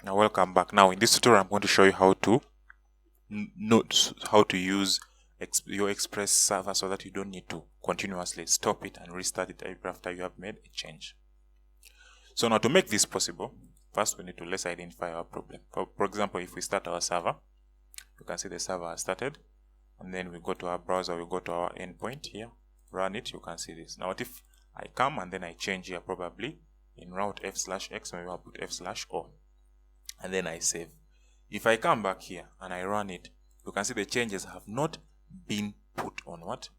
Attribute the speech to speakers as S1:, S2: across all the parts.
S1: Now welcome back. Now in this tutorial I'm going to show you how to use your Express server so that you don't need to continuously stop it and restart it after you have made a change. So now to make this possible, first we need to let's identify our problem. For example, if we start our server, you can see the server has started, and then we go to our browser, we go to our endpoint here, run it, you can see this. Now what if I come and then I change here, probably in route f/x, maybe I'll put f/o, and then I save. If I come back here and I run it, you can see the changes have not been put on what?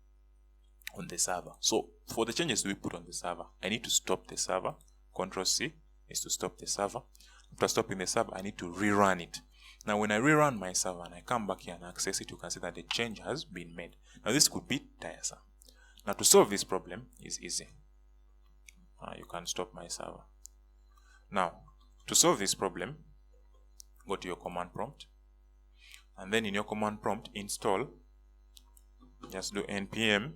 S1: On the server. So for the changes to be put on the server, I need to stop the server. Ctrl C is to stop the server. After stopping the server, I need to rerun it. Now when I rerun my server and I come back here and access it, you can see that the change has been made. Now this could be tiresome. Now to solve this problem is easy. You can stop my server. Now to solve this problem, go to your command prompt, and then in your command prompt install, just do npm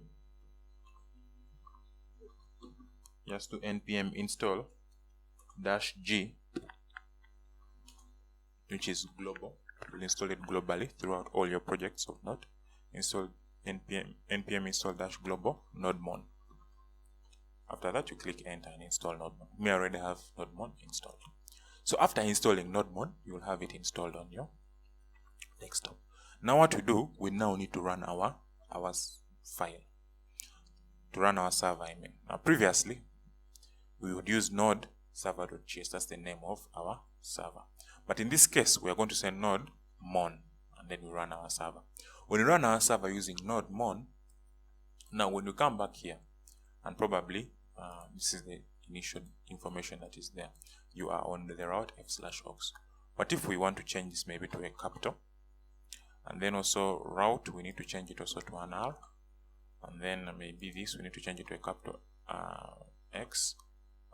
S1: install -g, which is global. We'll install it globally throughout all your projects of Node. Install npm install -global Nodemon. After that, you click enter and install Nodemon. Me already have Nodemon installed. So after installing Nodemon, you will have it installed on your desktop. Now what we do, we now need to run our file. To run our server, I mean. Now previously, we would use node server.js. That's the name of our server. But in this case, we are going to say nodemon, and then we run our server. When we run our server using nodemon, now when you come back here, and probably this is the initial information that is there, you are on the route f/ox. But if we want to change this maybe to a capital, and then also route, we need to change it also to an R, and then maybe this we need to change it to a capital X,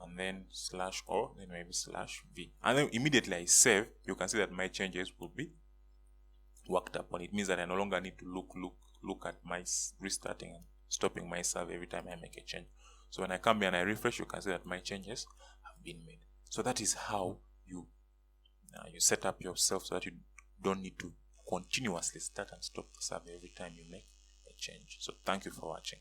S1: and then /o, then maybe /v, and then immediately I save. You can see that my changes will be worked upon. It means that I no longer need to look at my restarting and stopping my server every time I make a change. So when I come here and I refresh, you can see that my changes have been made. So that is how you set up yourself so that you don't need to continuously start and stop the server every time you make a change. So thank you for watching.